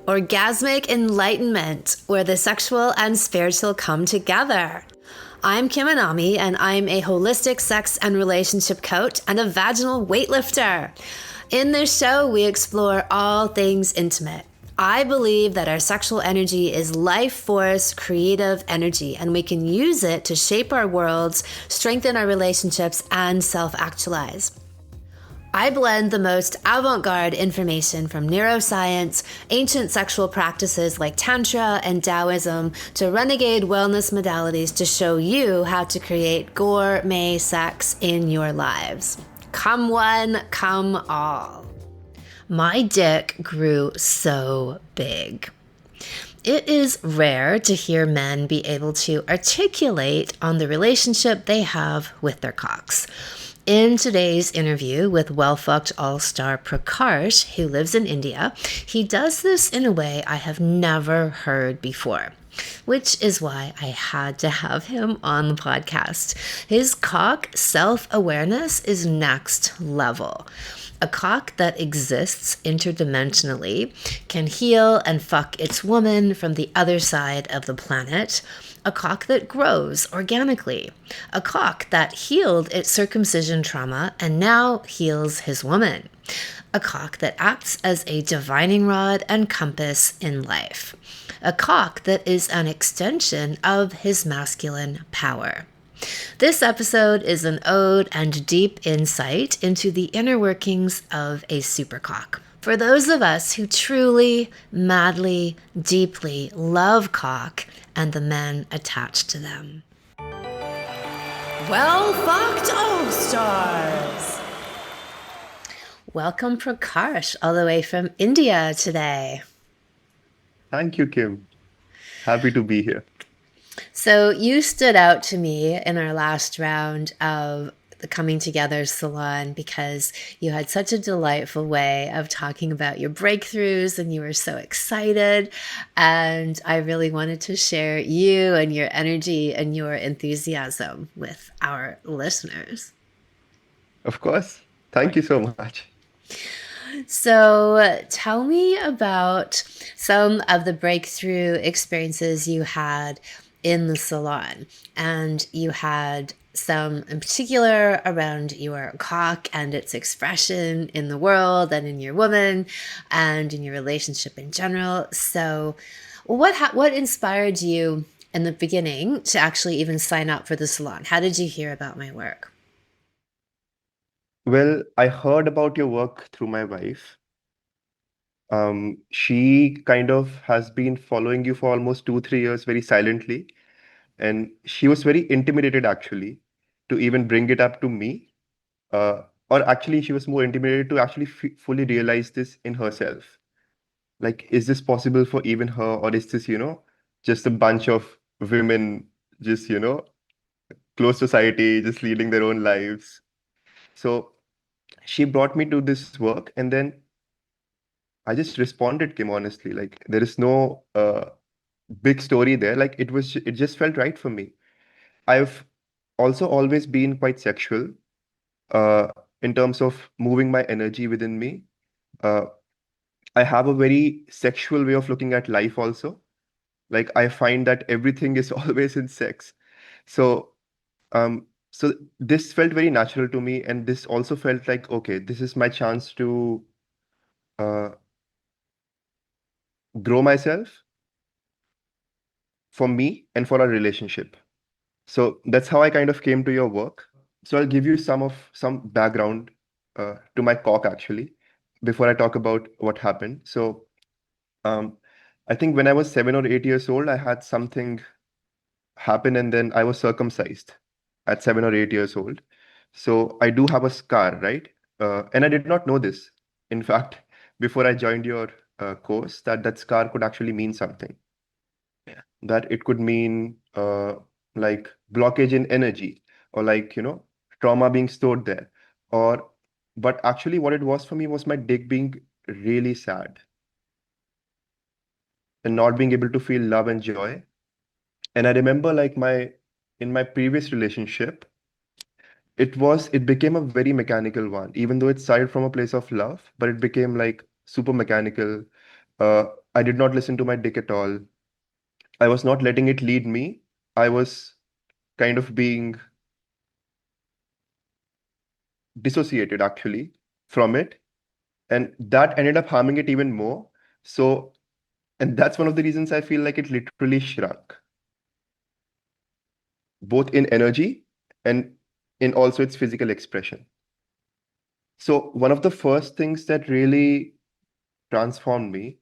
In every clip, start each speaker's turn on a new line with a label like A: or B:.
A: Orgasmic enlightenment, where the sexual and spiritual come together. I'm Kim Anami, and I'm a holistic sex and relationship coach and a vaginal weightlifter. In this show, we explore all things intimate. I believe that our sexual energy is life force, creative energy, and we can use it to shape our worlds, strengthen our relationships, and self actualize. I blend the most avant garde information from neuroscience, ancient sexual practices like Tantra and Taoism, to renegade wellness modalities to show you how to create gourmet sex in your lives. Come one, come all. My dick grew so big. It is rare to hear men be able to articulate on the relationship they have with their cocks. In today's interview with well-fucked all-star Prakash, who lives in India, he does this in a way I have never heard before, which is why I had to have him on the podcast. His cock self-awareness is next level. A cock that exists interdimensionally can heal and fuck its woman from the other side of the planet. A cock that grows organically. A cock that healed its circumcision trauma and now heals his woman. A cock that acts as a divining rod and compass in life. A cock that is an extension of his masculine power. This episode is an ode and deep insight into the inner workings of a supercock. For those of us who truly, madly, deeply love cock and the men attached to them. Well fucked all stars. Welcome Prakash all the way from India today.
B: Thank you, Kim. Happy to be here.
A: So you stood out to me in our last round of the Coming Together Salon because you had such a delightful way of talking about your breakthroughs and you were so excited. And I really wanted to share you and your energy and your enthusiasm with our listeners.
B: Of course. Thank you so much.
A: So tell me about some of the breakthrough experiences you had in the salon. And you had some in particular around your cock and its expression in the world and in your woman and in your relationship in general. So what inspired you in the beginning to actually even sign up for the salon? How did you hear about my work?
B: Well, I heard about your work through my wife. She kind of has been following you for almost 2, 3 years very silently. And she was very intimidated actually to even bring it up to me. Or actually, she was more intimidated to actually fully realize this in herself. Like, is this possible for even her, or is this, just a bunch of women just, close society, just leading their own lives? So she brought me to this work, and then I just responded, Kim, honestly. Like, there is no big story there. Like, it just felt right for me. I've also always been quite sexual uh, in terms of moving my energy within me. Uh, I have a very sexual way of looking at life also. Like, I find that everything is always in sex. So, so this felt very natural to me, and this also felt like, okay, this is my chance to uh, grow myself for me and for our relationship. So that's how I kind of came to your work. So I'll give you some background to my cock actually before I talk about what happened. So um, I think when I was 7 or 8 years old, I had something happen, and then I was circumcised at 7 or 8 years old. So I do have a scar, right? And I did not know this. In fact, before I joined your course, that scar could actually mean something. That it could mean like blockage in energy, or like trauma being stored there, or but actually what it was for me was my dick being really sad and not being able to feel love and joy. And I remember like my in my previous relationship, it became a very mechanical one, even though it started from a place of love, but it became like super mechanical. Uh, I did not listen to my dick at all. I was not letting it lead me. I was kind of being dissociated actually from it. And that ended up harming it even more. So, and that's one of the reasons I feel like it literally shrunk, both in energy and in also its physical expression. So, one of the first things that really transformed me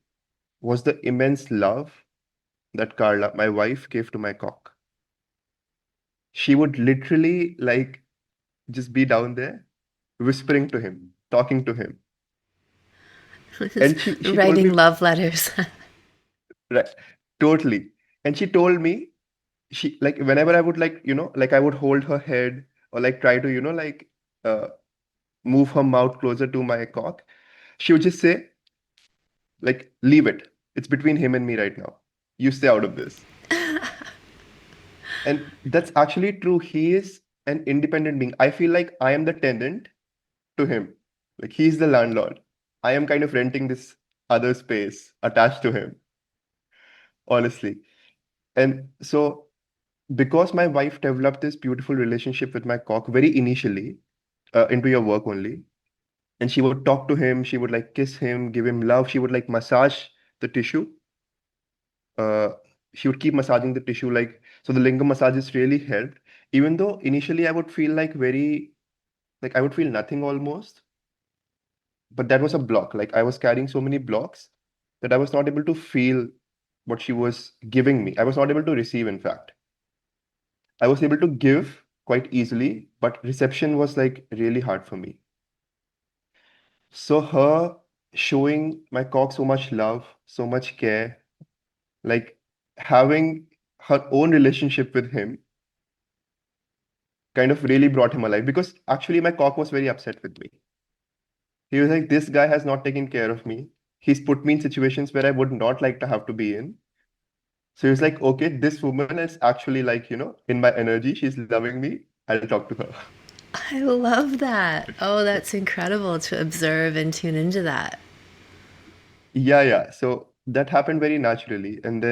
B: was the immense love that Carla, my wife, gave to my cock. She would literally like just be down there whispering to him, talking to him. And she told
A: Writing
B: me,
A: love letters.
B: right, totally. And she told me, she like whenever I would like, like I would hold her head or like try to, uh, move her mouth closer to my cock, she would just say, like, leave it. It's between him and me right now. You stay out of this. And that's actually true. He is an independent being. I feel like I am the tenant to him. Like he's the landlord. I am kind of renting this other space attached to him, honestly. And so, because my wife developed this beautiful relationship with my cock very initially, into your work only, and she would talk to him, she would like kiss him, give him love, she would like massage the tissue. Uh, she would keep massaging the tissue, like, so the lingam massages really helped. Even though initially I would feel like like I would feel nothing almost, but that was a block. Like I was carrying so many blocks that I was not able to feel what she was giving me. I was not able to receive, in fact. I was able to give quite easily, but reception was like really hard for me. So her showing my cock so much love, so much care, like having her own relationship with him kind of really brought him alive, because actually my cock was very upset with me. He was like, this guy has not taken care of me. He's put me in situations where I would not like to have to be in. So he was like, okay, this woman is actually like, in my energy. She's loving me. I'll talk to her.
A: I love that. Oh, that's incredible to observe and tune into that.
B: Yeah, yeah. So that happened very naturally. And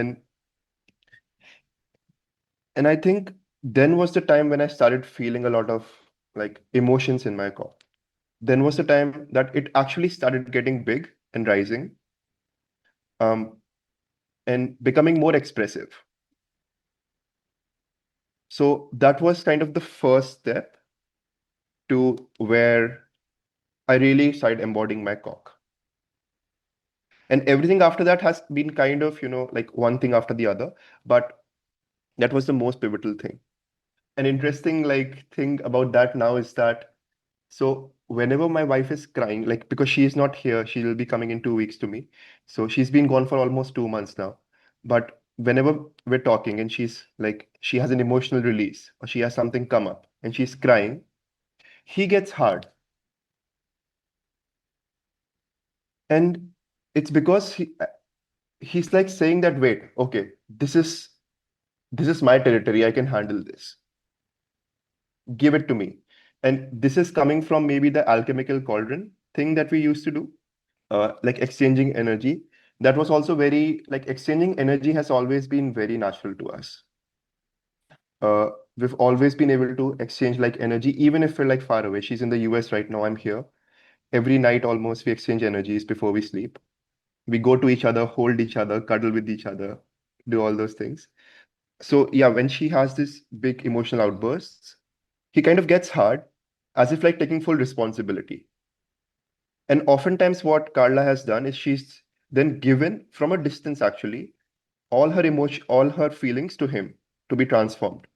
B: I think then was the time when I started feeling a lot of like emotions in my core. Then was the time that it actually started getting big and rising, um, and becoming more expressive. So that was kind of the first step to where I really started embodying my cock. And everything after that has been kind of, like one thing after the other. But that was the most pivotal thing. An interesting like thing about that now is that, so whenever my wife is crying, like because she is not here, she will be coming in 2 weeks to me. So she's been gone for almost 2 months now. But whenever we're talking and she's like, she has an emotional release or she has something come up and she's crying, he gets hard. And it's because he's like saying that, wait, okay, this is my territory. I can handle this. Give it to me. And this is coming from maybe the alchemical cauldron thing that we used to do, like exchanging energy. That was also very, like, exchanging energy has always been very natural to us. Uh, we've always been able to exchange like energy, even if we're like far away. She's in the US right now, I'm here. Every night almost we exchange energies before we sleep. We go to each other, hold each other, cuddle with each other, do all those things. So yeah, when she has this big emotional outbursts, he kind of gets hard, as if like taking full responsibility. And oftentimes, what Carla has done is she's then given from a distance actually all her emotion, all her feelings to him to be transformed,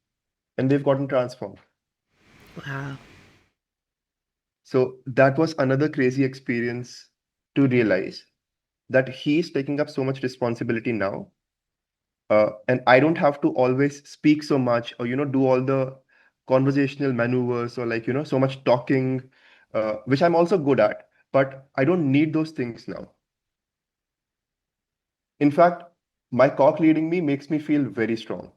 B: and they've gotten transformed.
A: Wow.
B: So that was another crazy experience to realize that he's taking up so much responsibility now, and I don't have to always speak so much or do all the conversational maneuvers or like so much talking, which I'm also good at, but I don't need those things now. In fact, my cock leading me makes me feel very strong.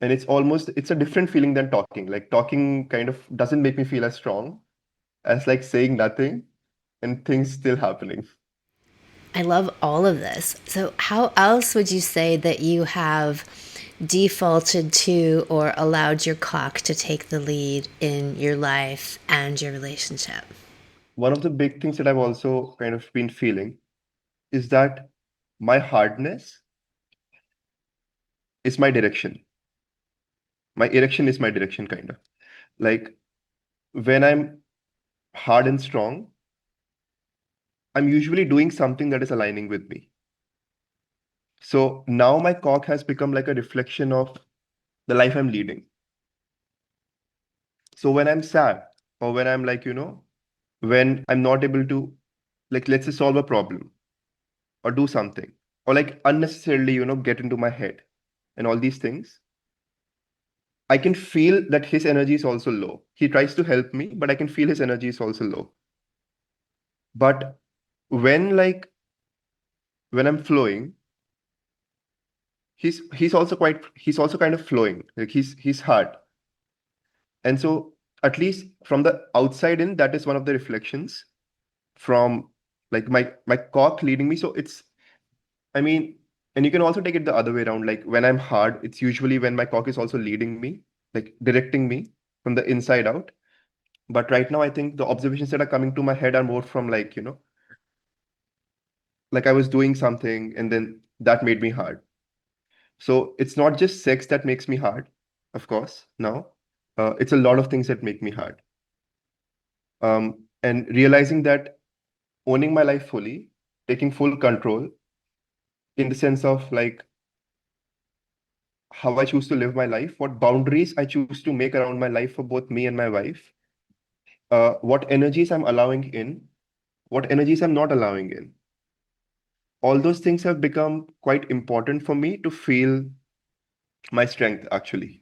B: And it's a different feeling than talking. Like talking kind of doesn't make me feel as strong as like saying nothing and things still happening.
A: I love all of this. So, how else would you say that you have defaulted to or allowed your cock to take the lead in your life and your relationship?
B: One of the big things that I've also kind of been feeling is that my hardness is my direction. My erection is my direction, kind of. Like when I'm hard and strong, I'm usually doing something that is aligning with me. So now my cock has become like a reflection of the life I'm leading. So when I'm sad, or when I'm like, when I'm not able to, like, let's say solve a problem or do something, or like unnecessarily, get into my head and all these things, I can feel that his energy is also low. He tries to help me, but I can feel his energy is also low. But when like when I'm flowing, he's also kind of flowing. Like he's hard. And so at least from the outside in, that is one of the reflections from like my cock leading me. So it's, I mean, and you can also take it the other way around. Like when I'm hard, it's usually when my cock is also leading me, like directing me from the inside out. But right now, I think the observations that are coming to my head are more from like, like I was doing something and then that made me hard. So it's not just sex that makes me hard, of course, now. It's a lot of things that make me hard. And realizing that owning my life fully, taking full control in the sense of like how I choose to live my life, what boundaries I choose to make around my life for both me and my wife, what energies I'm allowing in, what energies I'm not allowing in. All those things have become quite important for me to feel my strength, actually.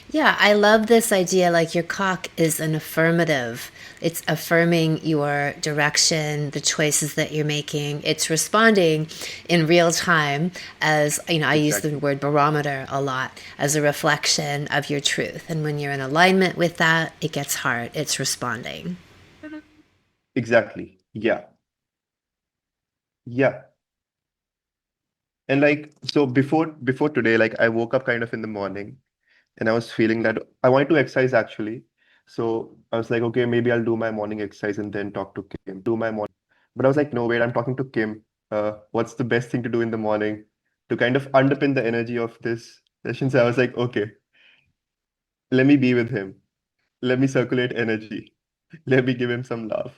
A: Yeah, I love this idea. Like your cock is an affirmative. It's affirming your direction, the choices that you're making. It's responding in real time as, I use the
B: Exactly.
A: word barometer a lot as a reflection of your truth. And when you're in alignment with that, it gets hard. It's responding.
B: Exactly. Yeah. Yeah. And like, so before today, like I woke up kind of in the morning and I was feeling that I wanted to exercise actually. So I was like, okay, maybe I'll do my morning exercise and then talk to Kim. But I was like, no, wait, I'm talking to Kim. What's the best thing to do in the morning to kind of underpin the energy of this session? So I was like, okay, let me be with him. Let me circulate energy. Let me give him some love.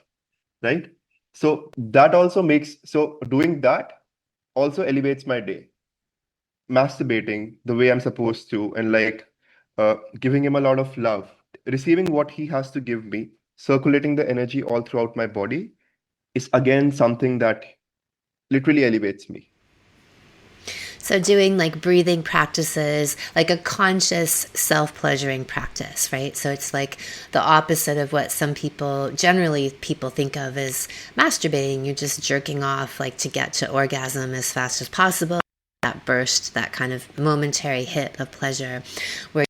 B: Right? So that also makes, so doing that also elevates my day. Masturbating the way I'm supposed to, and like giving him a lot of love, receiving what he has to give me, circulating the energy all throughout my body is again something that literally elevates me.
A: So, doing like breathing practices, like a conscious self pleasuring practice, right? So, it's like the opposite of what some people generally people think of as masturbating. You're just jerking off, like to get to orgasm as fast as possible. That burst, that kind of momentary hit of pleasure, where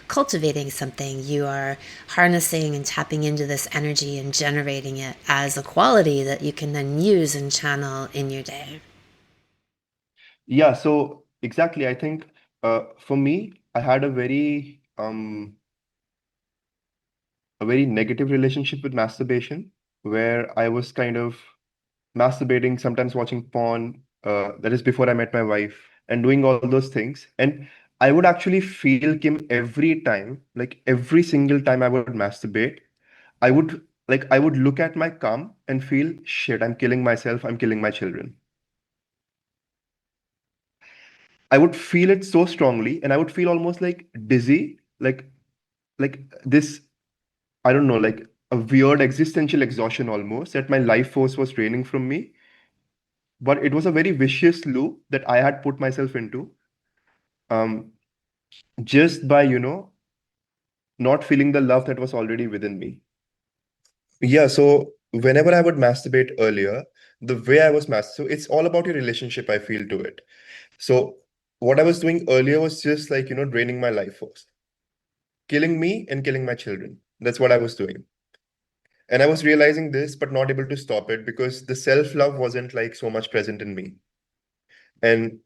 A: cultivating something, you are harnessing and tapping into this energy and generating it as a quality that you can then use and channel in your day.
B: Yeah, so exactly. I think for me, I had a very negative relationship with masturbation, where I was kind of masturbating, sometimes watching porn. That is before I met my wife, and doing all those things. And I would actually feel Kim every time, like every single time I would masturbate, I would look at my cum and feel shit, I'm killing myself, I'm killing my children. I would feel it so strongly, and I would feel almost like dizzy, like this, I don't know, like a weird existential exhaustion almost, that my life force was draining from me. But it was a very vicious loop that I had put myself into, um, just by, not feeling the love that was already within me. Yeah, so whenever I would masturbate earlier, the way I was so it's all about your relationship, I feel, to it. So what I was doing earlier was just like, draining my life force, killing me and killing my children. That's what I was doing. And I was realizing this, but not able to stop it because the self-love wasn't like so much present in me. And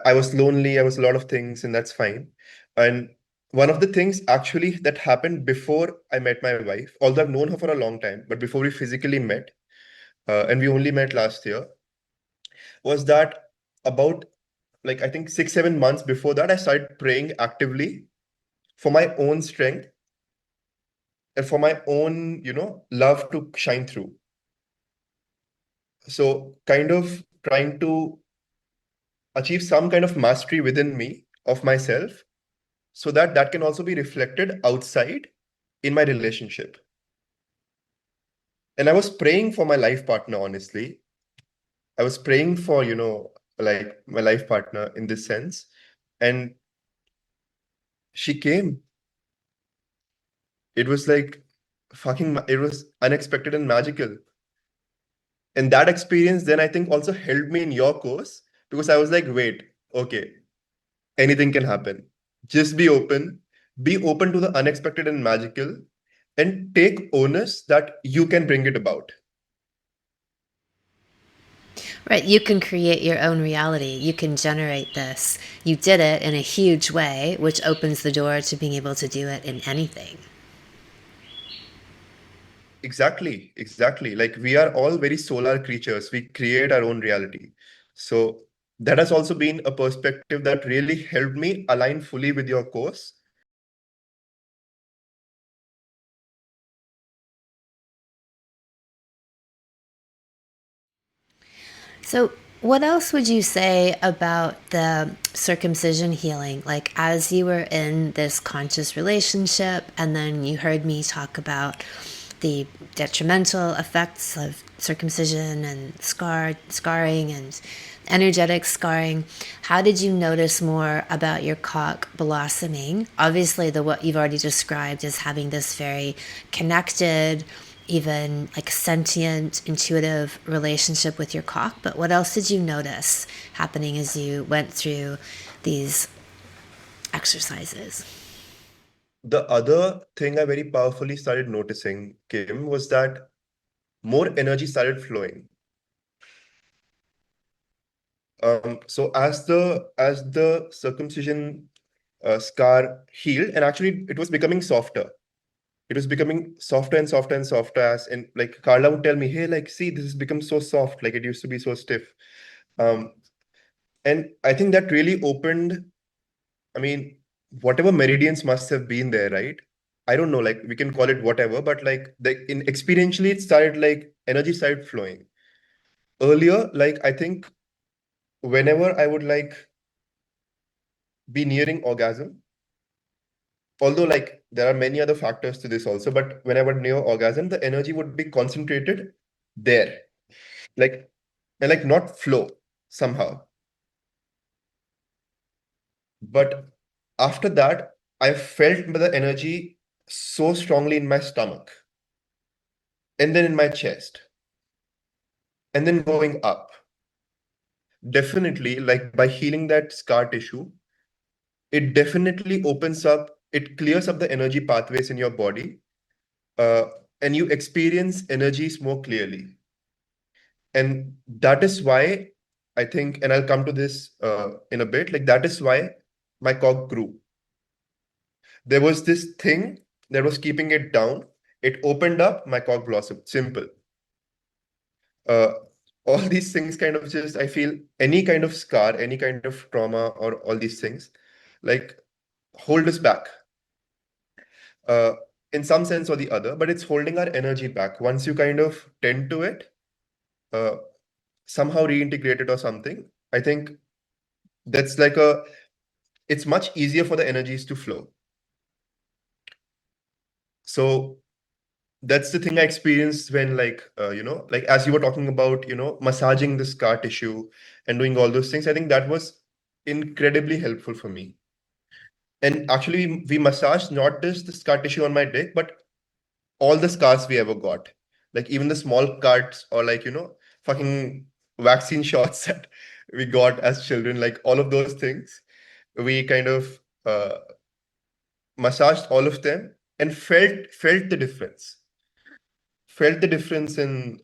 B: I was lonely, I was a lot of things, and that's fine. And one of the things actually that happened before I met my wife, although I've known her for a long time, but before we physically met, and we only met last year, was that about like I think 6, 7 months before that, I started praying actively for my own strength and for my own, love to shine through. So kind of trying to achieve some kind of mastery within me of myself so that that can also be reflected outside in my relationship. And I was praying for my life partner, honestly. I was praying for, like my life partner in this sense. And she came. It was like it was unexpected and magical. And that experience then I think also helped me in your course because I was like, wait, okay, anything can happen. Just be open to the unexpected and magical, and take onus that you can bring it about.
A: Right. You can create your own reality. You can generate this. You did it in a huge way, which opens the door to being able to do it in anything.
B: Exactly, exactly. Like we are all very solar creatures. We create our own reality. So that has also been a perspective that really helped me align fully with your course.
A: So, what else would you say about the circumcision healing? Like, as you were in this conscious relationship, and then you heard me talk about the detrimental effects of circumcision and scarring and energetic scarring. How did you notice more about your cock blossoming? Obviously, the what you've already described is having this very connected, even like sentient, intuitive relationship with your cock. But what else did you notice happening as you went through these exercises?
B: The other thing I very powerfully started noticing, Kim, was that more energy started flowing. So as the circumcision scar healed, and actually it was becoming softer. It was becoming softer and softer and softer as and like Carla would tell me, hey, like, see, this has become so soft, like it used to be so stiff. Um, and I think that really opened, I mean, whatever meridians must have been there, right? I don't know, like we can call it whatever, but like the in experientially it started like energy started flowing. Earlier, like I think whenever I would like be nearing orgasm, although like there are many other factors to this also, but when I would near orgasm, the energy would be concentrated there, like and like not flow somehow. But after that, I felt the energy so strongly in my stomach and then in my chest and then going up. Definitely, like by healing that scar tissue, it definitely opens up, it clears up the energy pathways in your body, uh, and you experience energies more clearly. And that is why I think, and I'll come to this in a bit, like that is why my cock grew. There was this thing that was keeping it down. It opened up, my cock blossomed. Simple. Uh, all these things kind of just, I feel any kind of scar, any kind of trauma, or all these things, like hold us back uh, in some sense or the other, but it's holding our energy back. Once you kind of tend to it, uh, somehow reintegrate it or something, I think that's like it's much easier for the energies to flow. So that's the thing I experienced when like like as you were talking about massaging the scar tissue and doing all those things. I think that was incredibly helpful for me. And actually we massaged not just the scar tissue on my dick, but all the scars we ever got, like even the small cuts or like fucking vaccine shots that we got as children, like all of those things we kind of massaged all of them and felt the difference. felt the difference in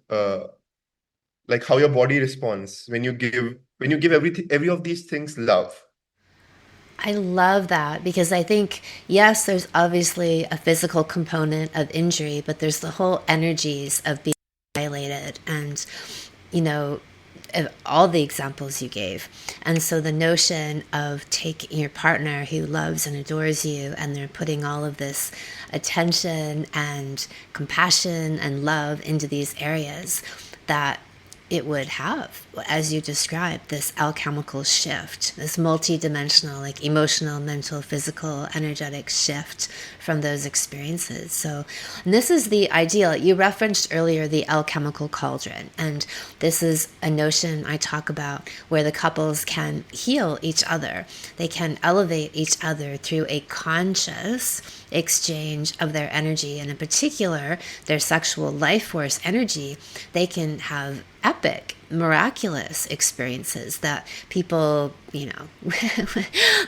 B: like how your body responds when you give everything every of these things love.
A: I love that because I think, yes, there's obviously a physical component of injury, but there's the whole energies of being violated and, you know, all the examples you gave. And so the notion of taking your partner who loves and adores you and they're putting all of this attention and compassion and love into these areas that it would have, as you described, this alchemical shift, this multi-dimensional, like emotional, mental, physical, energetic shift from those experiences. So, and this is the ideal. You referenced earlier the alchemical cauldron, and this is a notion I talk about where the couples can heal each other. They can elevate each other through a conscious exchange of their energy, and in particular, their sexual life force energy. They can have epic, miraculous experiences that people,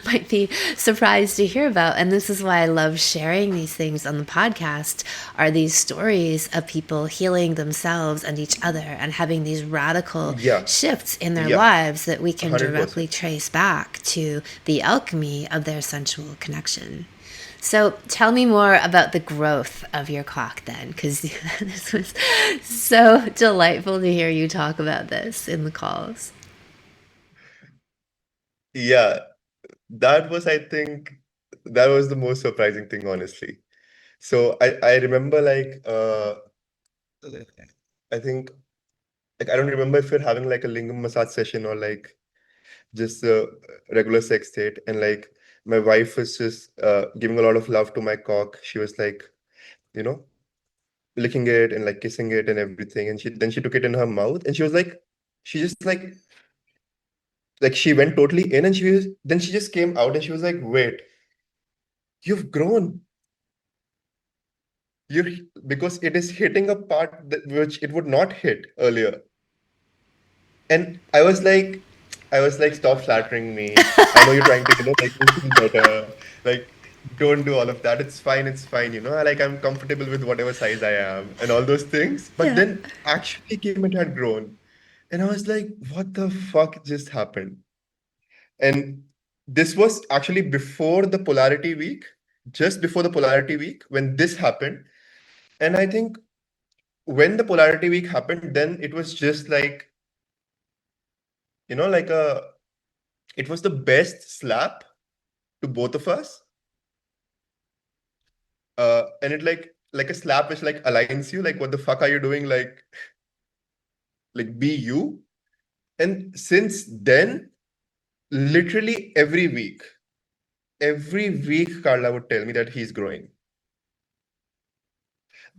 A: might be surprised to hear about. And this is why I love sharing these things on the podcast, are these stories of people healing themselves and each other and having these radical
B: Yeah,
A: shifts in their
B: yeah,
A: lives that we can directly
B: 100%.
A: trace back to the alchemy of their sensual connection. So tell me more about the growth of your cock then, because this was so delightful to hear you talk about this in the calls.
B: Yeah, that was, I think, that was the most surprising thing, honestly. So I remember like I think like I don't remember if we're having like a lingam massage session or like just a regular sex date, and like my wife was just giving a lot of love to my cock. She was like, you know, licking it and like kissing it and everything, and she took it in her mouth and she was like, she just like she went totally in, and she just came out and she was like, wait, you've grown. You're because it is hitting a part which it would not hit earlier. And I was like, stop flattering me. I know you're trying to, make me feel better. Like, don't do all of that. It's fine. It's fine. Like I'm comfortable with whatever size I am and all those things. But
A: Yeah.
B: then actually came it had grown. And I was like, what the fuck just happened? And this was actually before the polarity week, just before the polarity week when this happened. And I think when the polarity week happened, then it was just like, like it was the best slap to both of us. And it like a slap which like aligns you, like what the fuck are you doing? Like be you. And since then, literally every week, Carla would tell me that he's growing,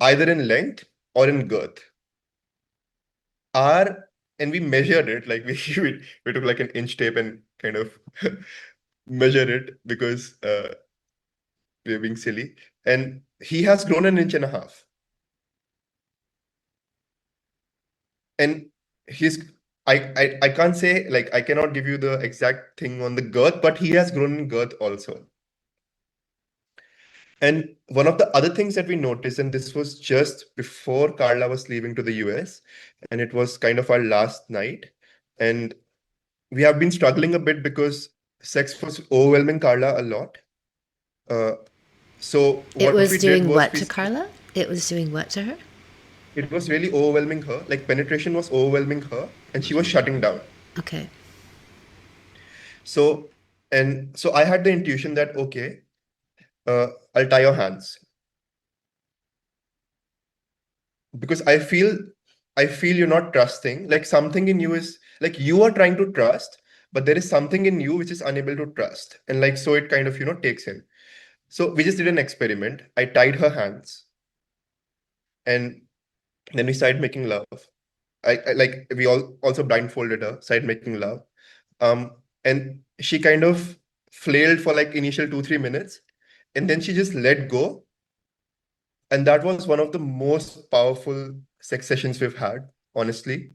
B: either in length or in girth. Our and we measured it, like we took like an inch tape and kind of measured it because we're being silly. And he has grown an inch and a half. And he's I can't say, like, I cannot give you the exact thing on the girth, but he has grown in girth also. And one of the other things that we noticed, and this was just before Carla was leaving to the US, and it was kind of our last night, and we have been struggling a bit because sex was overwhelming Carla a lot. Uh, so
A: It
B: what we
A: was
B: did
A: doing
B: was
A: what to Carla? It was doing what to her?
B: it was really overwhelming her. Like penetration was overwhelming her, and she was shutting down.
A: Okay.
B: So so I had the intuition that okay, I'll tie your hands because I feel you're not trusting. Like something in you is like you are trying to trust, but there is something in you which is unable to trust, and like so it kind of takes in. So we just did an experiment. I tied her hands, and then we started making love. I like we all also blindfolded her, started making love. And she kind of flailed for like initial 2-3 minutes, and then she just let go. And that was one of the most powerful sex sessions we've had, honestly.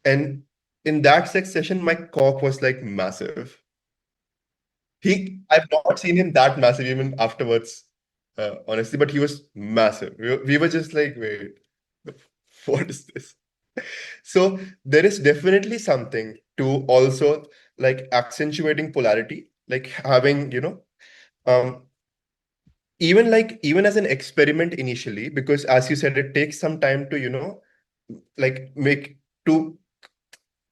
B: And in that sex session, my cock was like massive. I've not seen him that massive even afterwards. honestly, but he was massive. We were just like, wait, what is this? So there is definitely something to also like accentuating polarity, like having, um, even as an experiment initially, because as you said, it takes some time to, like to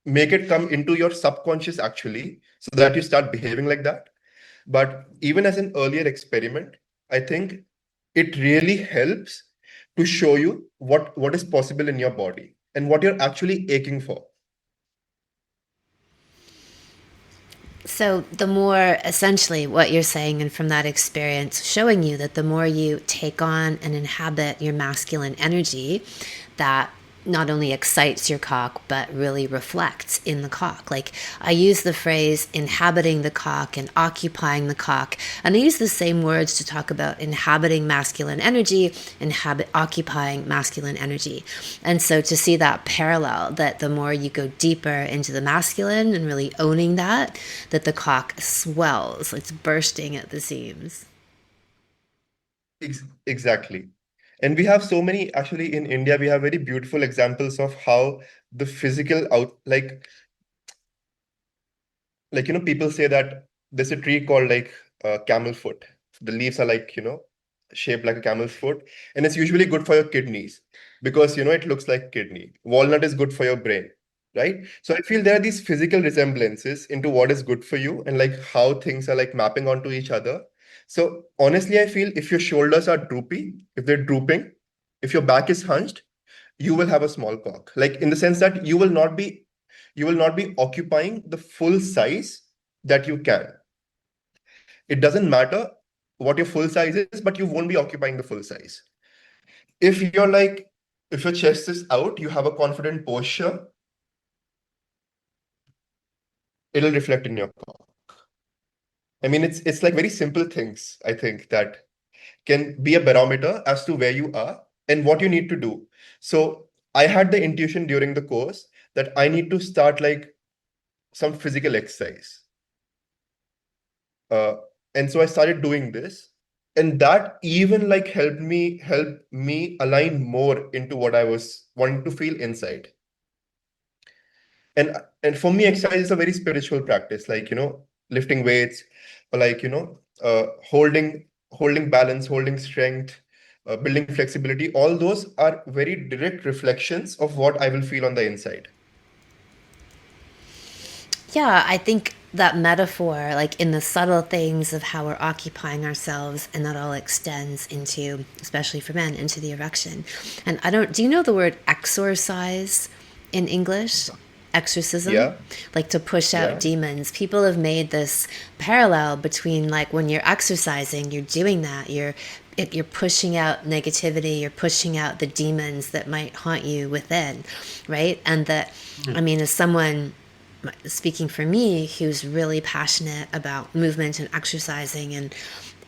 B: make it come into your subconscious actually, so that you start behaving like that. But even as an earlier experiment, I think it really helps to show you what is possible in your body and what you're actually aching for.
A: So, the more essentially what you're saying, and from that experience, showing you that the more you take on and inhabit your masculine energy, that not only excites your cock, but really reflects in the cock. Like, I use the phrase inhabiting the cock and occupying the cock. And I use the same words to talk about inhabiting masculine energy, occupying masculine energy. And so to see that parallel, that the more you go deeper into the masculine and really owning that, that the cock swells, it's bursting at the seams.
B: Exactly. And we have so many, actually, in India, we have very beautiful examples of how the physical out, people say that there's a tree called like camel foot. The leaves are like, shaped like a camel's foot, and it's usually good for your kidneys because, it looks like kidney. Walnut is good for your brain, right? So I feel there are these physical resemblances into what is good for you and like how things are like mapping onto each other. So honestly, I feel if your shoulders are droopy, if they're drooping, if your back is hunched, you will have a small cock. Like in the sense that you will not be occupying the full size that you can. It doesn't matter what your full size is, but you won't be occupying the full size. If you're like, if your chest is out, you have a confident posture, it'll reflect in your cock. I mean, it's like very simple things, I think, that can be a barometer as to where you are and what you need to do. So I had the intuition during the course that I need to start like some physical exercise. Uh, and so I started doing this, and that even like help me align more into what I was wanting to feel inside. And for me, exercise is a very spiritual practice, like lifting weights, or like holding balance, holding strength, building flexibility. All those are very direct reflections of what I will feel on the inside.
A: Yeah, I think that metaphor, like in the subtle things of how we're occupying ourselves, and that all extends into, especially for men, into the erection. And do you know the word exorcise in English? Exorcism,
B: Yeah,
A: like to push out
B: yeah.
A: demons. People have made this parallel between like when you're exercising, you're doing that. You're pushing out negativity, you're pushing out the demons that might haunt you within, right? And that, I mean, as someone speaking for me who's really passionate about movement and exercising, and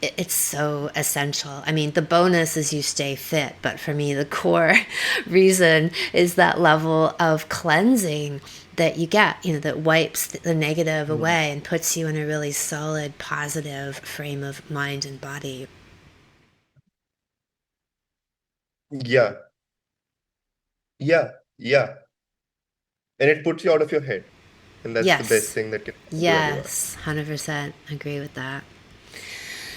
A: it's so essential. I mean, the bonus is you stay fit, but for me the core reason is that level of cleansing that you get, that wipes the negative
B: Mm.
A: away and puts you in a really solid positive frame of mind and body.
B: Yeah, yeah, yeah. And it puts you out of your head. And that's the best
A: Yes,
B: thing that can happen to anyone.
A: yes, 100% agree with that.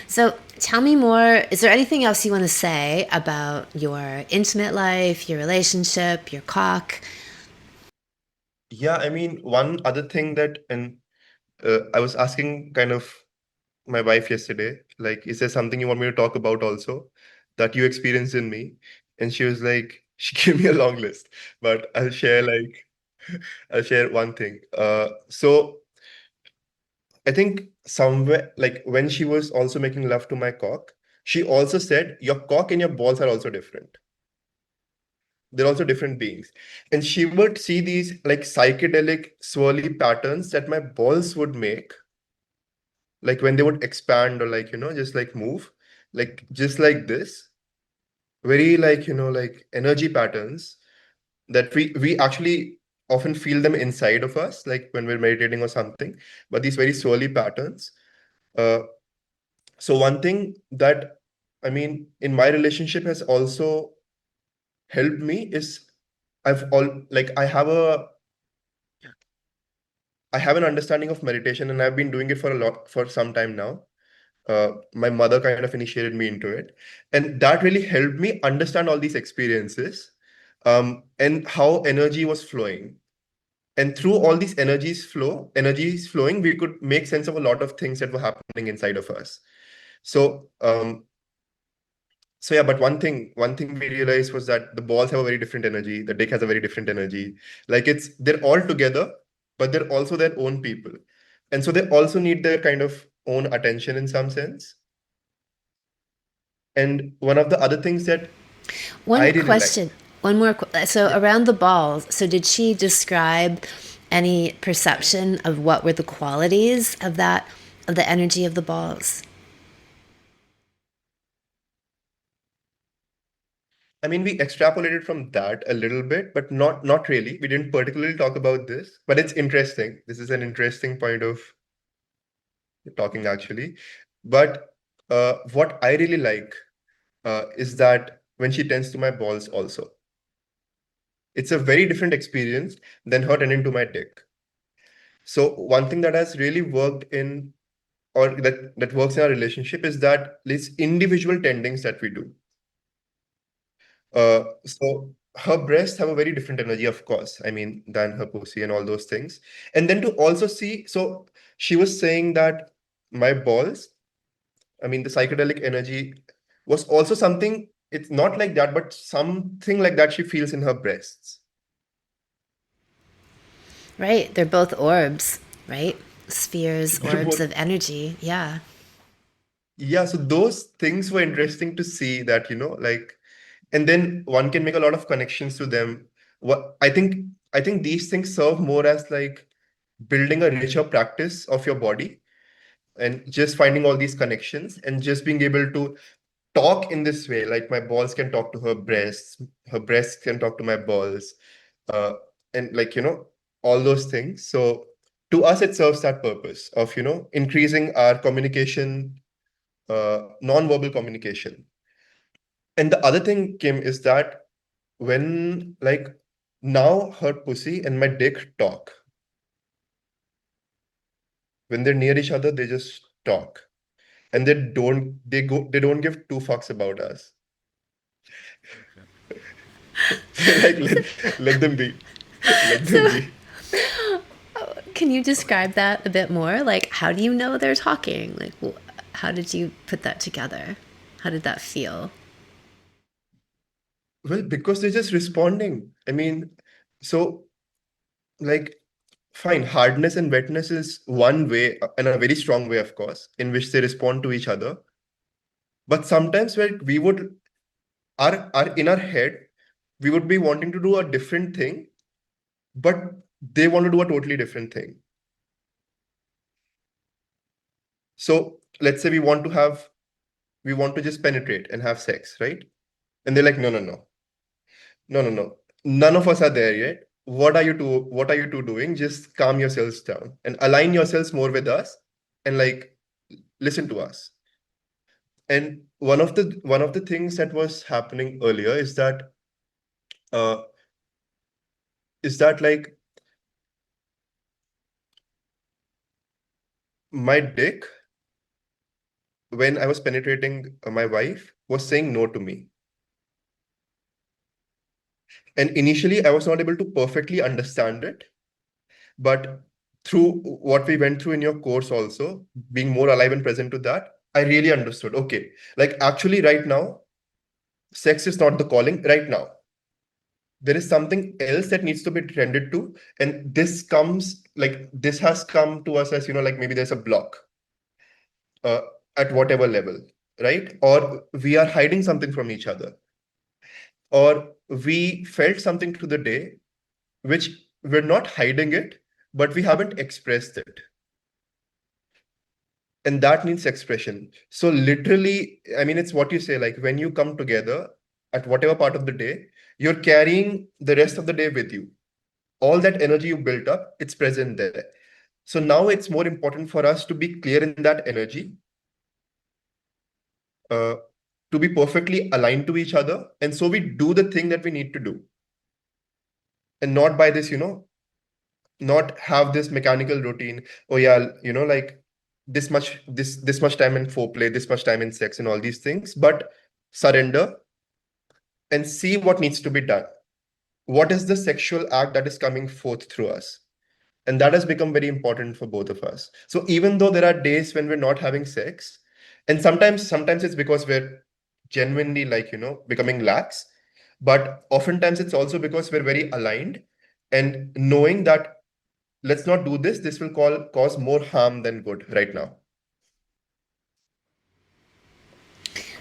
A: So tell me more. Is there anything else you want to say about your intimate life, your relationship, your cock?
B: Yeah, I mean, one other thing that, and I was asking kind of my wife yesterday, like, is there something you want me to talk about also that you experienced in me? And she was like, she gave me a long list, but I'll share one thing. So I think somewhere, like when she was also making love to my cock, she also said, your cock and your balls are also different. They're also different beings. And she would see these like psychedelic swirly patterns that my balls would make, like when they would expand or like, just like move, like just like this, very like, like energy patterns that we actually often feel them inside of us, like when we're meditating or something, but these very swirly patterns. Uh, so one thing that I mean, in my relationship has also helped me is I have an understanding of meditation, and I've been doing it for some time now. My mother kind of initiated me into it, and that really helped me understand all these experiences, and how energy was flowing. And through all these energies flowing, we could make sense of a lot of things that were happening inside of us. So, so yeah, but one thing we realized was that the balls have a very different energy. The dick has a very different energy. Like they're all together, but they're also their own people, and so they also need their kind of own attention in some sense. And one of the other things that I
A: One
B: really like,
A: question, one more. So
B: yeah,
A: around the balls, so did she describe any perception of what were the qualities of that, of the energy of the balls?
B: I mean, we extrapolated from that a little bit, but not really. We didn't particularly talk about this, but it's interesting. This is an interesting point of talking actually. But what I really like is that when she tends to my balls also, it's a very different experience than her tending to my dick. So one thing that has really worked in, or that works in our relationship, is that these individual tendings that we do. So her breasts have a very different energy, of course, I mean, than her pussy and all those things. And then to also see, so she was saying that my balls, I mean, the psychedelic energy was also something, it's not like that, but something like that she feels in her breasts.
A: Right, they're both orbs, right? Spheres,
B: They're
A: orbs
B: both,
A: of energy. Yeah.
B: yeah, so those things were interesting to see that, like, and then one can make a lot of connections to them. What I think these things serve more as like building a richer practice of your body, and just finding all these connections and just being able to talk in this way. Like my balls can talk to her breasts can talk to my balls, uh, and like all those things. So to us, it serves that purpose of increasing our communication, non-verbal communication. And the other thing, Kim, is that when like now her pussy and my dick talk, when they're near each other, they just talk, and they don't give two fucks about us. They're like, let them be, let them
A: So,
B: be.
A: can you describe that a bit more? Like, how do you know they're talking? Like, how did you put that together? How did that feel?
B: Well, because they're just responding. I mean, so like, fine, hardness and wetness is one way, and a very strong way, of course, in which they respond to each other. But sometimes where we would are in our head, we would be wanting to do a different thing, but they want to do a totally different thing. So let's say we want to just penetrate and have sex, right? And they're like, no, no, no, no, no, no. None of us are there yet. What are you two doing? Just calm yourselves down and align yourselves more with us, and like listen to us. And one of the things that was happening earlier uh is that like my dick, when I was penetrating my wife, was saying no to me. And initially, I was not able to perfectly understand it. But through what we went through in your course, also being more alive and present to that, I really understood. Okay, like actually, right now, sex is not the calling. Right now, there is something else that needs to be tended to. And this has come to us as, like maybe there's a block uh, at whatever level, right? Or we are hiding something from each other, or we felt something through the day which we're not hiding it, but we haven't expressed it. And that needs expression. So literally, I mean, it's what you say, like when you come together at whatever part of the day, you're carrying the rest of the day with you. All that energy you built up, it's present there. So now it's more important for us to be clear in that energy, uh, to be perfectly aligned to each other. And so we do the thing that we need to do. And not by this, not have this mechanical routine. Oh yeah, like this much time in foreplay, this much time in sex and all these things, but surrender and see what needs to be done. What is the sexual act that is coming forth through us? And that has become very important for both of us. So even though there are days when we're not having sex, and sometimes it's because we're genuinely like, becoming lax, but oftentimes it's also because we're very aligned and knowing that let's not do this. This will cause more harm than good right now.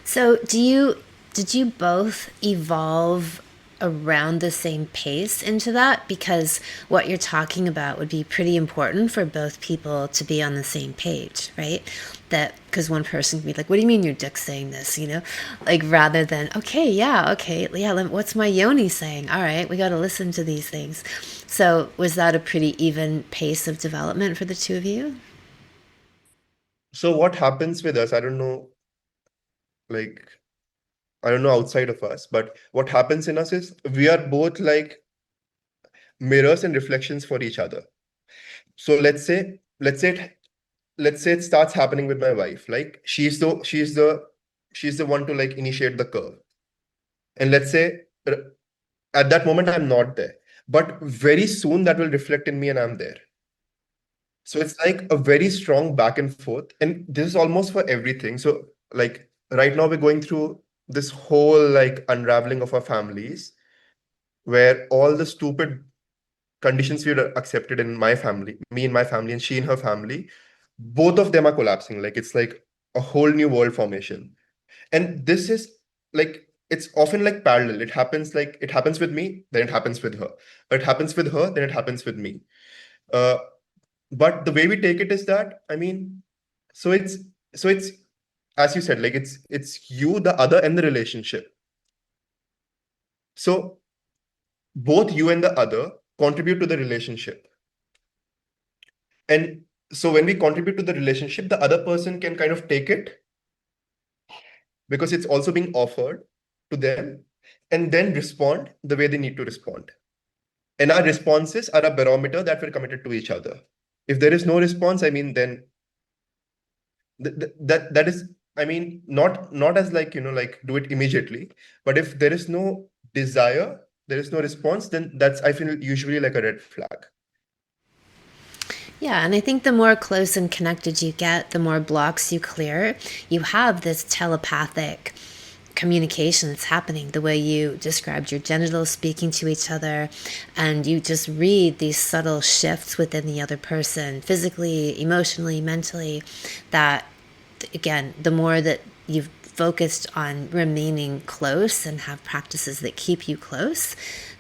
A: So, did you both evolve around the same pace into that? Because what you're talking about would be pretty important for both people to be on the same page, right? That because one person can be like, "What do you mean your dick's saying this?" Like rather than, "Okay, yeah, what's my yoni saying? All right, we got to listen to these things." So, was that a pretty even pace of development for the two of you?
B: So what happens with us, like, I don't know outside of us, but what happens in us is we are both like mirrors and reflections for each other. So let's say it starts happening with my wife. Like she's the one to like initiate the curve. And let's say at that moment I'm not there. But very soon that will reflect in me and I'm there. So it's like a very strong back and forth. And this is almost for everything. So like right now we're going through this whole like unraveling of our families where all the stupid conditions we had accepted in my family, me in my family and she in her family, both of them are collapsing. Like it's like a whole new world formation. And this is like it's often like parallel. It happens with me, then it happens with her. Or it happens with her, then it happens with me. Uh, but the way we take it is that, so it's as you said, like it's you, the other, and the relationship. So both you and the other contribute to the relationship. And so when we contribute to the relationship, the other person can kind of take it because it's also being offered to them and then respond the way they need to respond. And our responses are a barometer that we're committed to each other. If there is no response, then that is, not as like, like do it immediately, but if there is no desire, there is no response, then that's, I feel, usually like a red flag.
A: Yeah, and I think the more close and connected you get, the more blocks you clear. You have this telepathic communication that's happening, the way you described your genitals speaking to each other, and you just read these subtle shifts within the other person, physically, emotionally, mentally, that, again, the more that you've focused on remaining close and have practices that keep you close,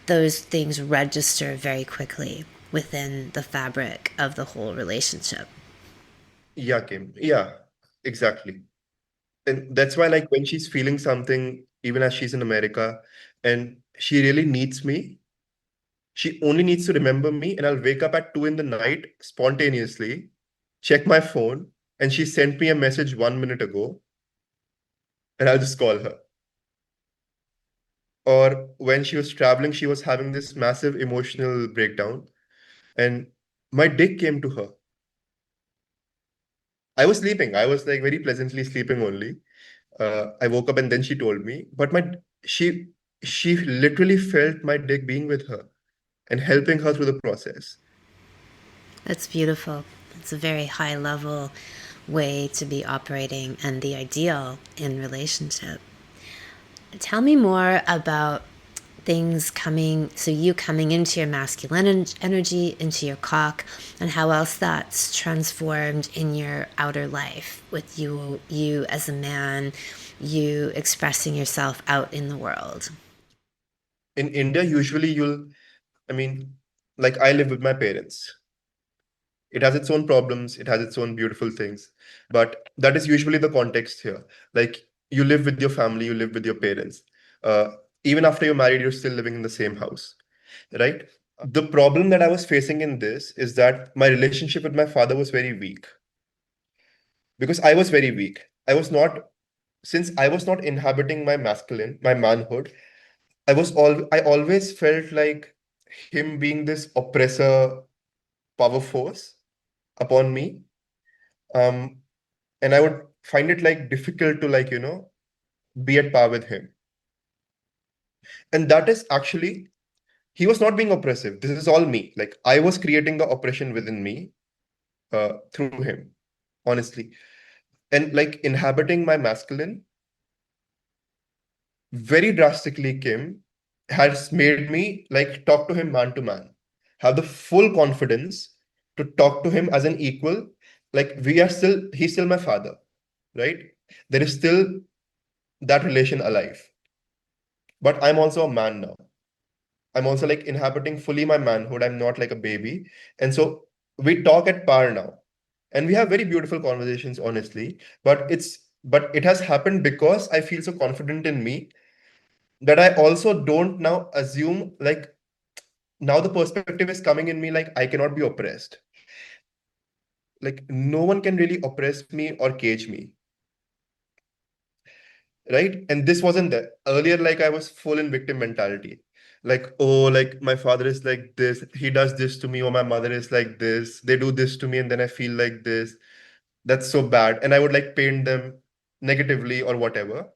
A: those things register very quickly within the fabric of the whole relationship.
B: Yeah, Kim. Yeah, exactly. And that's why, like, when she's feeling something, even as she's in America, and she really needs me, she only needs to remember me, and I'll wake up at 2 in the night spontaneously, check my phone, and she sent me a message 1 minute ago, and I'll just call her. Or when she was traveling, she was having this massive emotional breakdown, and my dick came to her. I was sleeping. I was like very pleasantly sleeping only. I woke up and then she told me, but she she literally felt my dick being with her and helping her through the process.
A: That's beautiful. It's a very high level way to be operating and the ideal in relationship. Tell me more about things coming, so you coming into your masculine energy, into your cock, and how else that's transformed in your outer life with you as a man, you expressing yourself out in the world.
B: In India, usually I mean, like I live with my parents. It has its own problems, it has its own beautiful things, but that is usually the context here. Like you live with your family, you live with your parents. Even after you're married, you're still living in the same house, right? The problem that I was facing in this is that my relationship with my father was very weak because I was very weak. I was not. since I was not inhabiting my masculine, my manhood, I always felt like him being this oppressor power force upon me. Um, and I would find it like difficult to like, be at par with him. And that is actually, he was not being oppressive. This is all me. Like I was creating the oppression within me through him, honestly. And like inhabiting my masculine very drastically, Kim, has made me like talk to him man to man, have the full confidence to talk to him as an equal. Like he's still my father, right? There is still that relation alive. But I'm also a man now. I'm also like inhabiting fully my manhood. I'm not like a baby. And so we talk at par now. And we have very beautiful conversations, honestly. But it has happened because I feel so confident in me that I also don't now assume like now the perspective is coming in me like I cannot be oppressed. Like no one can really oppress me or cage me, right? And this wasn't there earlier. Like I was full in victim mentality. Like, oh, like my father is like this, he does this to me, or my mother is like this, they do this to me, and then I feel like this. That's so bad. And I would like paint them negatively or whatever.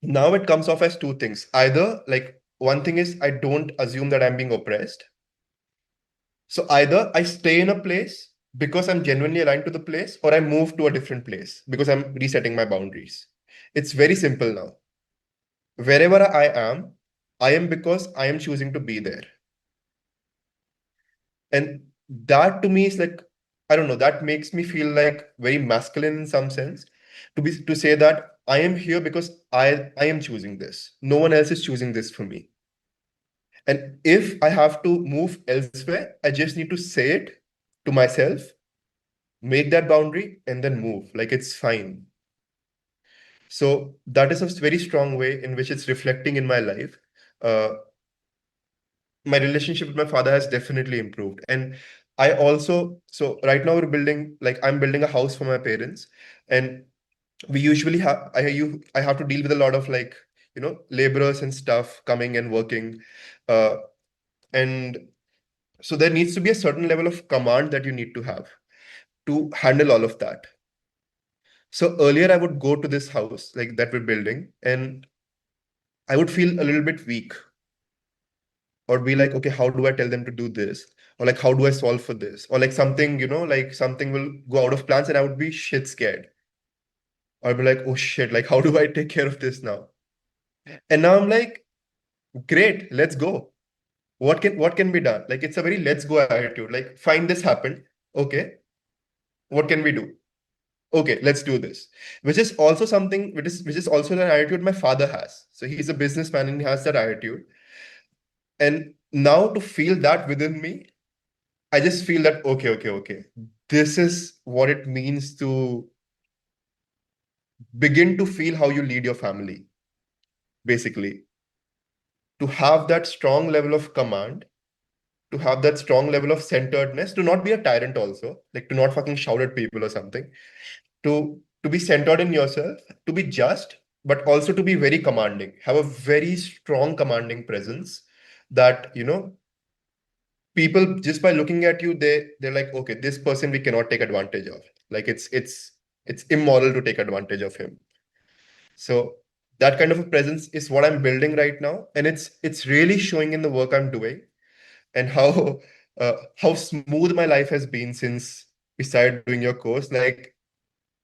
B: Now it comes off as two things. Either like one thing is I don't assume that I'm being oppressed. So either I stay in a place because I'm genuinely aligned to the place, or I move to a different place because I'm resetting my boundaries. It's very simple now. Wherever I am because I am choosing to be there. And that to me is like, I don't know, that makes me feel like very masculine in some sense to say that I am here because I am choosing this. No one else is choosing this for me. And if I have to move elsewhere, I just need to say it to myself, make that boundary, and then move. Like it's fine. So that is a very strong way in which it's reflecting in my life. Uh, my relationship with my father has definitely improved. And I also, so right now I'm building a house for my parents. And we usually I have to deal with a lot of like, laborers and stuff coming and working. Uh, and so there needs to be a certain level of command that you need to have to handle all of that. So earlier I would go to this house like that we're building, and I would feel a little bit weak or be like, okay, how do I tell them to do this? Or like, how do I solve for this? Or like something, like something will go out of plans and I would be shit scared. Or I'd be like, oh shit, like how do I take care of this now? And now I'm like, great, let's go. What can be done? Like it's a very let's go attitude. Like, fine, this happened. Okay, what can we do? Okay, let's do this. Which is also something which is also the attitude my father has. So he's a businessman and he has that attitude. And now to feel that within me, I just feel that okay. This is what it means to begin to feel how you lead your family, basically. To have that strong level of command, to have that strong level of centeredness, to not be a tyrant also, like to not fucking shout at people or something, to be centered in yourself, to be just, but also to be very commanding, have a very strong commanding presence that, people just by looking at you, they're like, okay, this person we cannot take advantage of. Like it's immoral to take advantage of him. So that kind of a presence is what I'm building right now, and it's really showing in the work I'm doing, and how smooth my life has been since we started doing your course. Like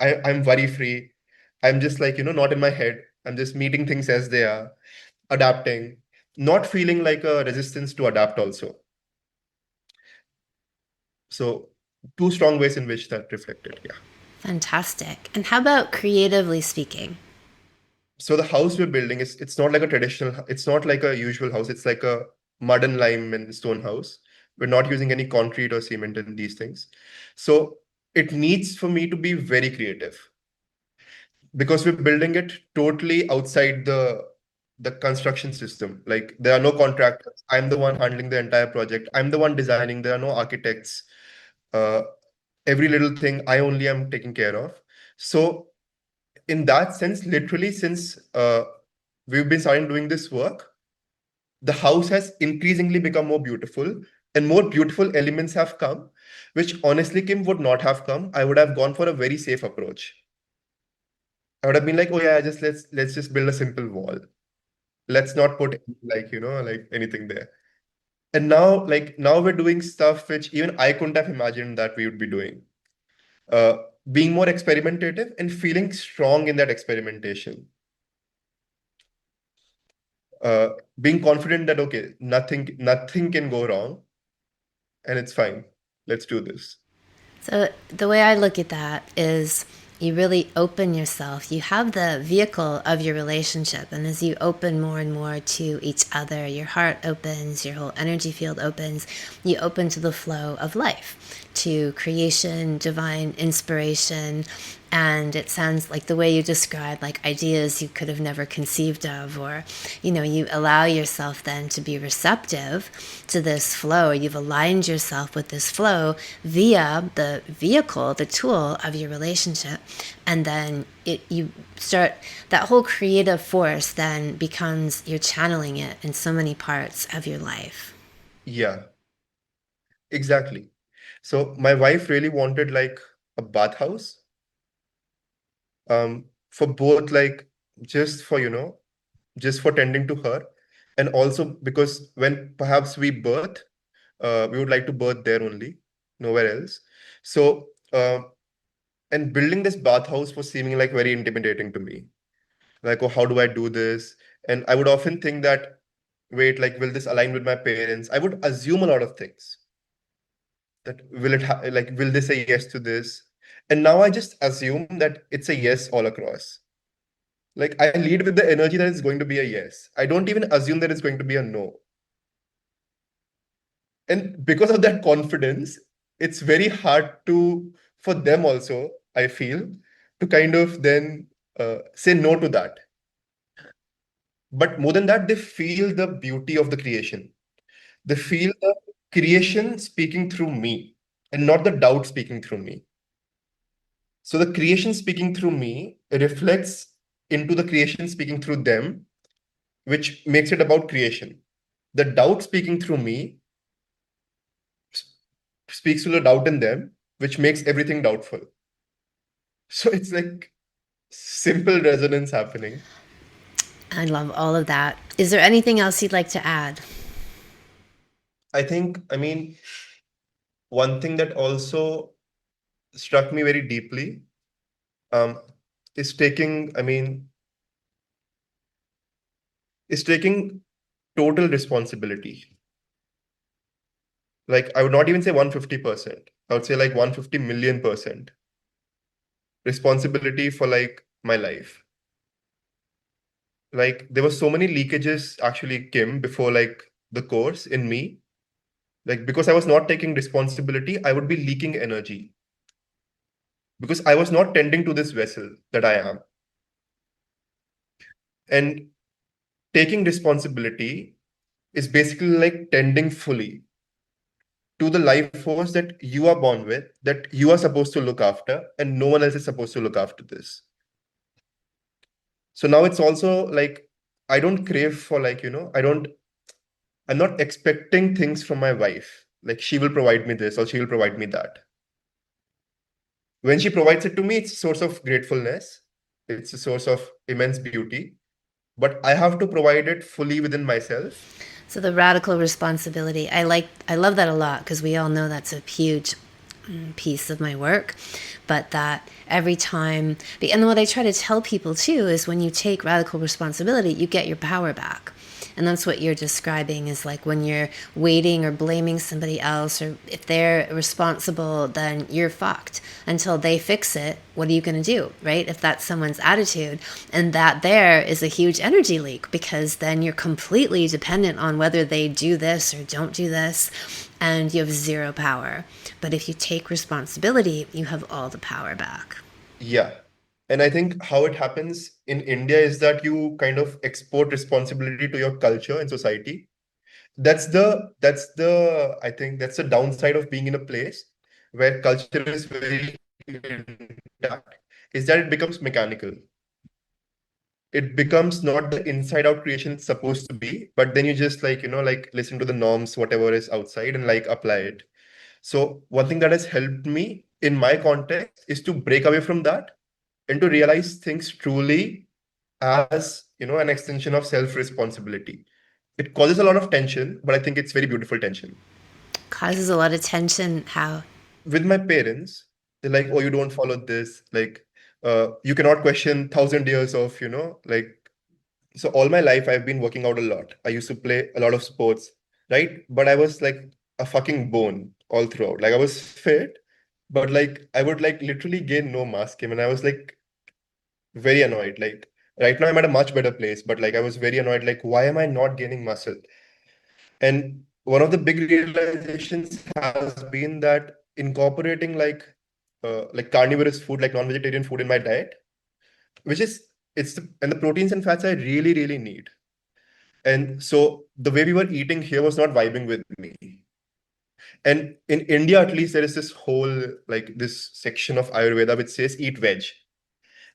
B: I'm worry free. I'm just like, not in my head. I'm just meeting things as they are, adapting, not feeling like a resistance to adapt also. So two strong ways in which that reflected. Yeah.
A: Fantastic. And how about creatively speaking?
B: So the house we're building it's not like a traditional, it's not like a usual house. It's like a mud and lime and stone house. We're not using any concrete or cement and these things. So it needs for me to be very creative because we're building it totally outside the construction system. Like there are no contractors. I'm the one handling the entire project. I'm the one designing. There are no architects. Uh, every little thing I only am taking care of. So in that sense, literally, since we've been starting doing this work, the house has increasingly become more beautiful, and more beautiful elements have come, which honestly, Kim, would not have come. I would have gone for a very safe approach. I would have been like, oh yeah, just let's just build a simple wall. Let's not put like, like anything there. And now we're doing stuff which even I couldn't have imagined that we would be doing. Uh, Being more experimentative and feeling strong in that experimentation. Uh, Being confident that okay, nothing can go wrong, and it's fine. Let's do this.
A: So the way I look at that is you really open yourself. You have the vehicle of your relationship. And as you open more and more to each other, your heart opens, your whole energy field opens. You open to the flow of life, to creation, divine inspiration. And it sounds like the way you describe like ideas you could have never conceived of, or you allow yourself then to be receptive to this flow. You've aligned yourself with this flow via the vehicle, the tool of your relationship, and then you start, that whole creative force then becomes, you're channeling it in so many parts of your life.
B: Yeah, exactly. So my wife really wanted like a bathhouse, for both like just for just for tending to her, and also because when perhaps we birth, we would like to birth there only, nowhere else. So and building this bathhouse was seeming like very intimidating to me. Like, oh, how do I do this? And I would often think that, wait, like, will this align with my parents? I would assume a lot of things. That will they say yes to this? And now I just assume that it's a yes all across. Like I lead with the energy that it's going to be a yes. I don't even assume that it's going to be a no. And because of that confidence, it's very hard to for them also, I feel, to kind of then say no to that. But more than that, they feel the beauty of the creation. They feel the creation speaking through me and not the doubt speaking through me. So the creation speaking through me reflects into the creation speaking through them, which makes it about creation. The doubt speaking through me speaks to the doubt in them, which makes everything doubtful. So it's like simple resonance happening.
A: I love all of that. Is there anything else you'd like to add?
B: I mean, one thing that also struck me very deeply, um, is taking total responsibility. Like I would not even say 150%. I would say like 150 million% responsibility for like my life. Like there were so many leakages actually, Kim, before like the course in me. Like because I was not taking responsibility, I would be leaking energy because I was not tending to this vessel that I am. And taking responsibility is basically like tending fully to the life force that you are born with, that you are supposed to look after, and no one else is supposed to look after this. So now it's also like I don't crave for like, I'm not expecting things from my wife. Like she will provide me this or she will provide me that. When she provides it to me, it's a source of gratefulness. It's a source of immense beauty. But I have to provide it fully within myself.
A: So the radical responsibility, I love that a lot because we all know that's a huge piece of my work. But that every time, and what I try to tell people too is when you take radical responsibility, you get your power back. And that's what you're describing is like when you're waiting or blaming somebody else, or if they're responsible, then you're fucked until they fix it. What are you going to do, right? If that's someone's attitude. And that there is a huge energy leak because then you're completely dependent on whether they do this or don't do this, and you have zero power. But if you take responsibility, you have all the power back.
B: Yeah. And I think how it happens in India is that you kind of export responsibility to your culture and society. I think that's the downside of being in a place where culture is very intact, is that it becomes mechanical. it becomes not the inside out creation it's supposed to be, but then you just like, like listen to the norms, whatever is outside, and like apply it. So one thing that has helped me in my context is to break away from that and to realize things truly as, an extension of self-responsibility. It causes a lot of tension, but I think it's very beautiful tension.
A: Causes a lot of tension. How?
B: With my parents, they're like, oh, you don't follow this. Like, you cannot question 1,000 years of, like, so all my life I've been working out a lot. I used to play a lot of sports, right? But I was like a fucking bone all throughout. Like I was fit, but like I would like literally gain no mass game, and I was like very annoyed. Like right now I'm at a much better place, but like I was very annoyed. Like, why am I not gaining muscle? And one of the big realizations has been that incorporating like carnivorous food, like non-vegetarian food in my diet, which is and the proteins and fats I really, really need. And so the way we were eating here was not vibing with me. And in India, at least, there is this whole like this section of Ayurveda which says eat veg,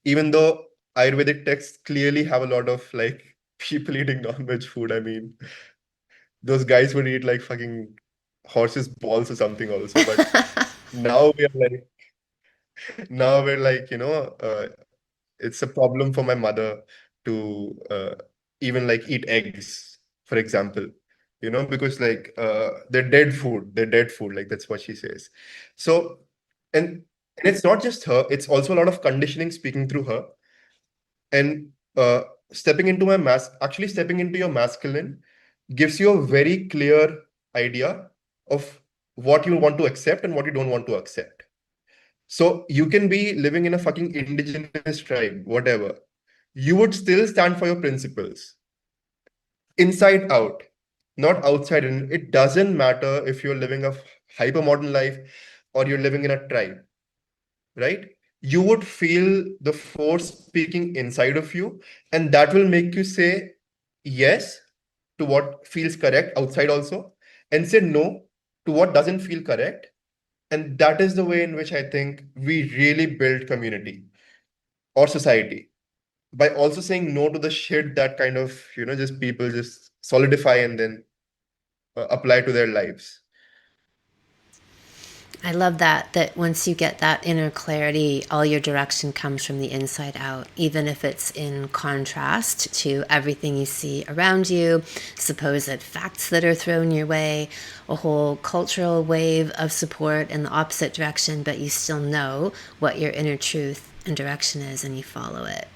B: even though Ayurvedic texts clearly have a lot of like people eating non-veg food. I mean, those guys would eat like fucking horses' balls or something also. But now we're like, now we're like, it's a problem for my mother to even like eat eggs, for example, because like they're dead food, like that's what she says. So, and it's not just her, it's also a lot of conditioning speaking through her. And stepping into actually stepping into your masculine gives you a very clear idea of what you want to accept and what you don't want to accept. So you can be living in a fucking indigenous tribe, whatever. You would still stand for your principles, inside out, not outside in. It doesn't matter if you're living a hyper modern life or you're living in a tribe, right? You would feel the force speaking inside of you, and that will make you say yes to what feels correct outside also, and say no to what doesn't feel correct. And that is the way in which I think we really build community or society, by also saying no to the shit that kind of, just people just solidify and then apply to their lives.
A: I love that once you get that inner clarity, all your direction comes from the inside out, even if it's in contrast to everything you see around you, supposed facts that are thrown your way, a whole cultural wave of support in the opposite direction, but you still know what your inner truth and direction is and you follow it.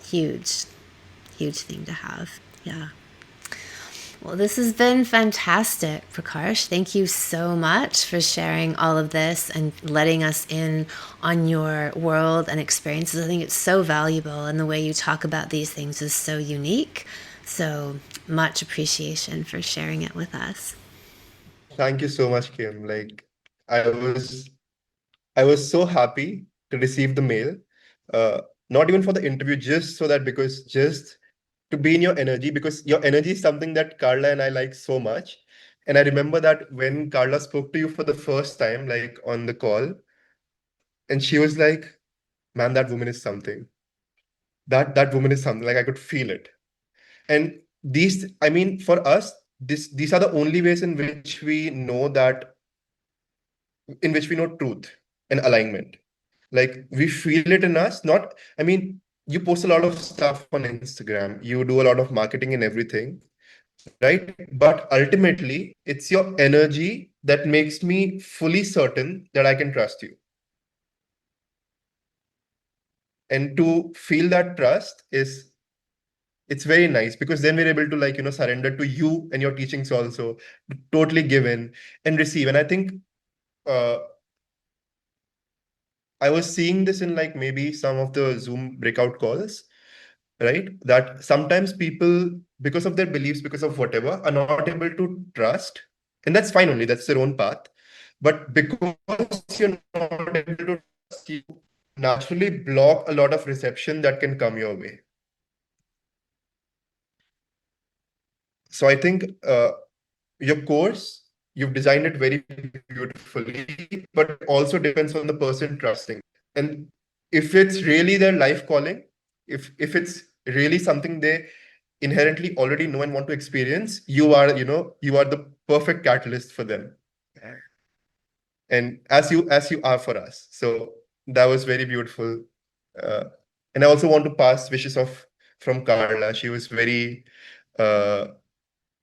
A: Huge, huge thing to have. Yeah. Well, this has been fantastic, Prakash. Thank you so much for sharing all of this and letting us in on your world and experiences. I think it's so valuable, and the way you talk about these things is so unique. So much appreciation for sharing it with us.
B: Thank you so much, Kim. Like, I was I was so happy to receive the mail. Uh, Not even for the interview, just so that, because just to be in your energy, because your energy is something that Carla and I like so much. And I remember that when Carla spoke to you for the first time, like on the call, and she was like, "Man, that woman is something. That woman is something." Like I could feel it. And these, I mean, for us, these are the only ways in which we know truth and alignment. Like we feel it in us. Not, I mean, you post a lot of stuff on Instagram, you do a lot of marketing and everything, right? But ultimately, it's your energy that makes me fully certain that I can trust you. And to feel that trust is, it's very nice, because then we're able to like, surrender to you and your teachings also, totally give in and receive. And I think uh, I was seeing this in like maybe some of the Zoom breakout calls, right? That sometimes people, because of their beliefs, because of whatever, are not able to trust. And that's fine only, that's their own path. But because you're not able to trust, you naturally block a lot of reception that can come your way. So I think your course, you've designed it very beautifully, but it also depends on the person trusting. And if it's really their life calling, if it's really something they inherently already know and want to experience, you are, you are the perfect catalyst for them. And as you are for us. So that was very beautiful. uh, and I also want to pass wishes of from Carla. She was very uh,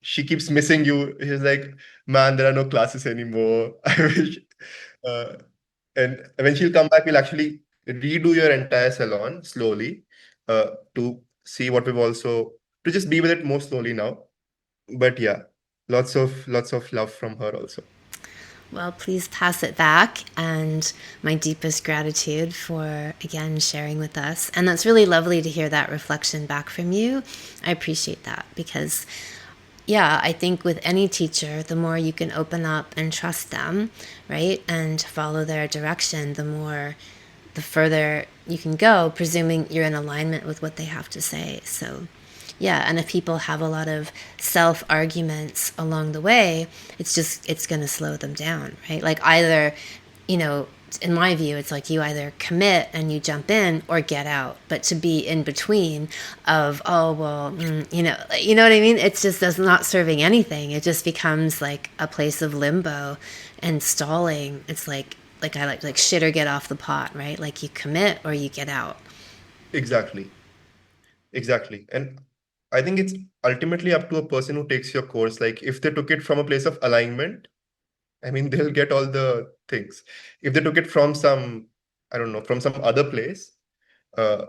B: she keeps missing you. She's like, man, there are no classes anymore. I wish. uh, and when she'll come back, we'll actually redo your entire salon slowly, to see what we've also, to just be with it more slowly now. But yeah, lots of love from her also.
A: Well, please pass it back, and my deepest gratitude for, again, sharing with us. And that's really lovely to hear that reflection back from you. I appreciate that because, yeah, I think with any teacher, the more you can open up and trust them, right, and follow their direction, the further you can go, presuming you're in alignment with what they have to say. So, yeah, and if people have a lot of self arguments along the way, it's going to slow them down, right? Like either, you know, in my view, it's like you either commit and you jump in or get out. But to be in between of, oh, well, you know what I mean? It's just does not serving anything. It just becomes like a place of limbo and stalling. It's like I like shit or get off the pot, right? Like you commit or you get out.
B: Exactly. And I think it's ultimately up to a person who takes your course. Like if they took it from a place of alignment, I mean, they'll get all the things. If they took it from some, I don't know, from some other place, uh,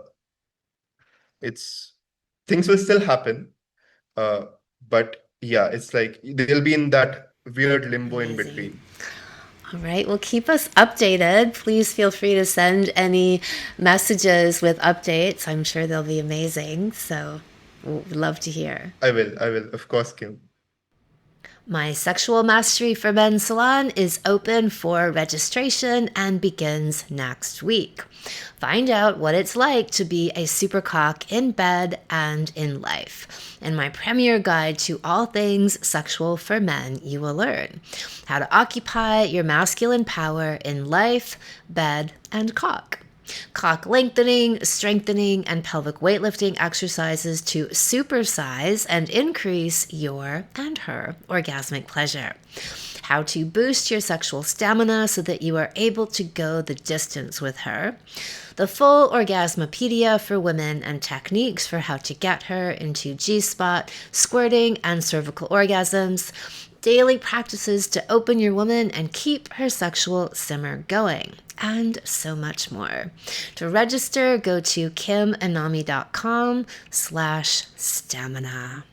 B: it's things will still happen. Uh, but yeah, it's like they'll be in that weird limbo in
A: Amazing.
B: between.
A: All right. Well, keep us updated. Please feel free to send any messages with updates. I'm sure they'll be amazing. So, we'd love to hear.
B: I will, of course, Kim.
A: My Sexual Mastery for Men Salon is open for registration and begins next week. Find out what it's like to be a supercock in bed and in life. In my premier guide to all things sexual for men, you will learn how to occupy your masculine power in life, bed, and cock. Cock lengthening, strengthening, and pelvic weightlifting exercises to supersize and increase your and her orgasmic pleasure. How to boost your sexual stamina so that you are able to go the distance with her. The full Orgasmopedia for women and techniques for how to get her into G-spot, squirting, and cervical orgasms. Daily practices to open your woman and keep her sexual simmer going, and so much more. To register, go to kimanami.com/stamina.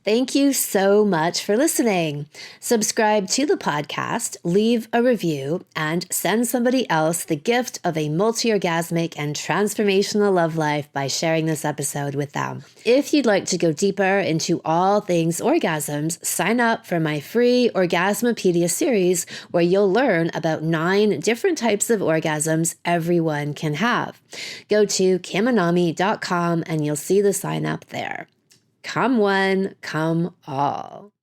A: Thank you so much for listening. Subscribe to the podcast, leave a review, and send somebody else the gift of a multi-orgasmic and transformational love life by sharing this episode with them. If you'd like to go deeper into all things orgasms, sign up for my free Orgasmopedia series where you'll learn about 9 different types of orgasms everyone can have. Go to kimanami.com and you'll see the sign up there. Come one, come all.